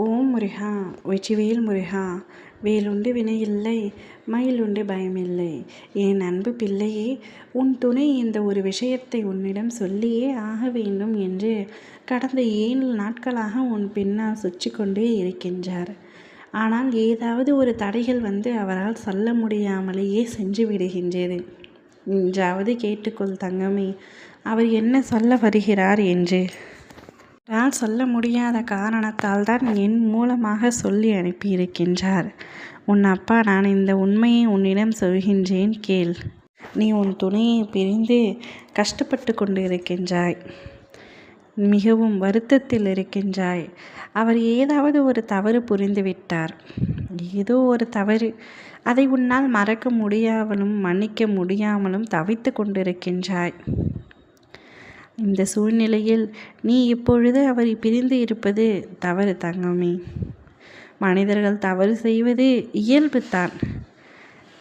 ஓம் முருகா வெற்றிவேல் முருகா வேலுண்டு வினையில்லை மயிலுண்டு பயமில்லை. என் அன்பு பிள்ளையே, உன் துணை இந்த ஒரு விஷயத்தை உன்னிடம் சொல்லியே ஆக வேண்டும் என்று கடந்த 7 நாட்களாக உன் பின்னால் சுற்றி கொண்டே இருக்கின்றார். ஆனால் ஏதாவது ஒரு தடைகள் வந்து அவரால் சொல்ல முடியாமலேயே சென்று விடுகின்றது. இன்றாவது கேட்டுக்கொள் தங்கமே, அவர் என்ன சொல்ல வருகிறார் என்று. நான் சொல்ல முடியாத காரணத்தால் தான் என் மூலமாக சொல்லி அனுப்பியிருக்கின்றார். உன் அப்பா நான் இந்த உண்மையை உன்னிடம் சொல்கின்றேன் கேள். நீ உன் துணையை பிரிந்து கஷ்டப்பட்டு கொண்டு இருக்கின்றாய். மிகவும் வருத்தத்தில் இருக்கின்றாய். அவர் ஏதாவது ஒரு தவறு புரிந்துவிட்டார். ஏதோ ஒரு தவறு. அதை உன்னால் மறக்க முடியாமலும் மன்னிக்க முடியாமலும் தவித்து கொண்டிருக்கின்றாய். இந்த சூழ்நிலையில் நீ இப்பொழுது அவரை பிரிந்து இருப்பது தவறு தங்கமே. மனிதர்கள் தவறு செய்வது இயல்பு தான்.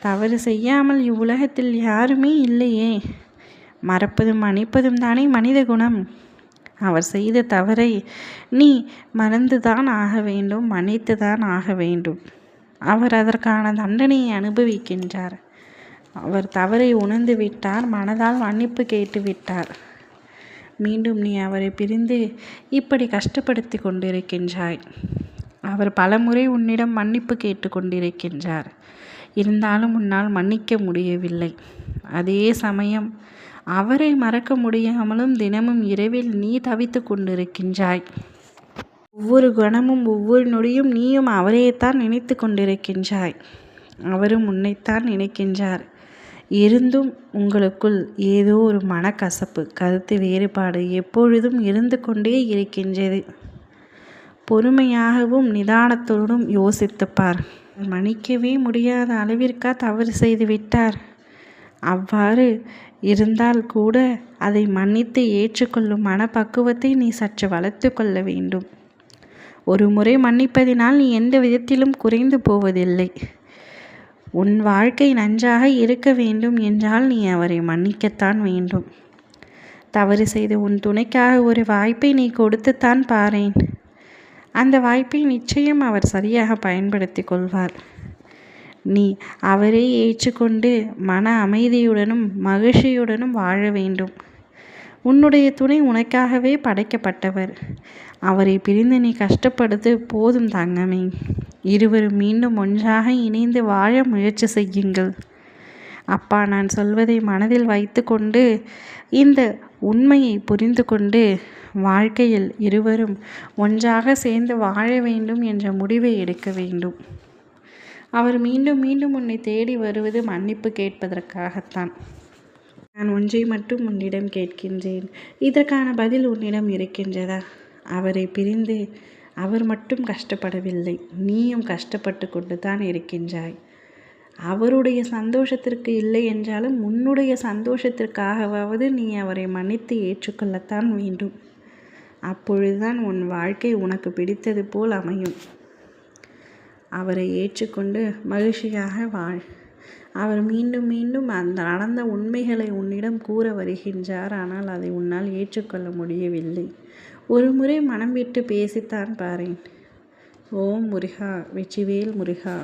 தவறு செய்யாமல் இவ்வுலகத்தில் யாருமே இல்லையே. மறப்பதும் மன்னிப்பதும் தானே மனித குணம். அவர் செய்த தவறை நீ மறந்துதான் ஆக வேண்டும், மன்னித்துதான் ஆக வேண்டும். அவர் அதற்கான தண்டனையை அனுபவிக்கின்றார். அவர் தவறை உணர்ந்து விட்டார், மனதால் மன்னிப்பு கேட்டு விட்டார். மீண்டும் நீ அவரை பிரிந்து இப்படி கஷ்டப்படுத்தி கொண்டிருக்கின்றாய். அவர் பலமுறை உன்னிடம் மன்னிப்பு கேட்டு கொண்டிருக்கின்றார். இருந்தாலும் உன்னால் மன்னிக்க முடியவில்லை. அதே சமயம் அவரை மறக்க முடியாமலும் தினமும் இரவில் நீ தவித்து கொண்டிருக்கின்றாய். ஒவ்வொரு கணமும் ஒவ்வொரு நொடியும் நீயும் அவரையேத்தான் நினைத்து கொண்டிருக்கின்றாய். அவரும் உன்னைத்தான் நினைக்கின்றார். இருந்தும் உங்களுக்குள் ஏதோ ஒரு மனக்கசப்பு, கருத்து வேறுபாடு எப்பொழுதும் இருந்து கொண்டே இருக்கின்றது. பொறுமையாகவும் நிதானத்தோடும் யோசித்துப்பார். மன்னிக்கவே முடியாத அளவிற்கா தவறு செய்து விட்டார். அவ்வாறு இருந்தால் கூட அதை மன்னித்து ஏற்றுக்கொள்ளும் மனப்பக்குவத்தை நீ சற்று வளர்த்து கொள்ள வேண்டும். ஒரு முறை மன்னிப்பதினால் நீ எந்த விதத்திலும் குறைந்து போவதில்லை. உன் வாழ்க்கை நன்றாக இருக்க வேண்டும் என்றால் நீ அவரை மன்னிக்கத்தான் வேண்டும். தவறு செய்த உன் துணைக்காக ஒரு வாய்ப்பை நீ கொடுத்துத்தான் பாரேன். அந்த வாய்ப்பை நிச்சயம் அவர் சரியாக பயன்படுத்தி கொள்வார். நீ அவரை ஏற்றுக்கொண்டு மன அமைதியுடனும் மகிழ்ச்சியுடனும் வாழ வேண்டும். உன்னுடைய துணை உனக்காகவே படைக்கப்பட்டவர். அவரை பிரிந்து நீ கஷ்டப்படுத்து போதும் தங்கமே. இருவரும் மீண்டும் ஒன்றாக இணைந்து வாழ முயற்சி செய்யுங்கள். அப்பா நான் சொல்வதை மனதில் வைத்து கொண்டு இந்த உண்மையை புரிந்து கொண்டு வாழ்க்கையில் இருவரும் ஒன்றாக சேர்ந்து வாழ வேண்டும் என்ற முடிவை எடுக்க வேண்டும். அவர் மீண்டும் மீண்டும் உன்னை தேடி வருவது மன்னிப்பு கேட்பதற்காகத்தான். நான் ஒன்றை மட்டும் உன்னிடம் கேட்கின்றேன். இதற்கான பதில் உன்னிடம் இருக்கின்றதா? அவரை பிரிந்து அவர் மட்டும் கஷ்டப்படவில்லை, நீயும் கஷ்டப்பட்டு கொண்டு தான் இருக்கின்றாய். அவருடைய சந்தோஷத்திற்கு இல்லை என்றாலும் உன்னுடைய சந்தோஷத்திற்காகவாவது நீ அவரை மன்னித்து ஏற்றுக்கொள்ளத்தான் வேண்டும். அப்பொழுதுதான் உன் வாழ்க்கை உனக்கு பிடித்தது போல் அமையும். அவரை ஏற்றுக்கொண்டு மகிழ்ச்சியாக வாழ். அவர் மீண்டும் மீண்டும் அந்த நடந்த உண்மைகளை உன்னிடம் கூற வருகின்றார். ஆனால் அதை உன்னால் ஏற்றுக்கொள்ள முடியவில்லை. ஒரு முறை மனம் விட்டு பேசித்தான் பாரேன். ஓம் முருகா வெற்றிவேல் முருகா.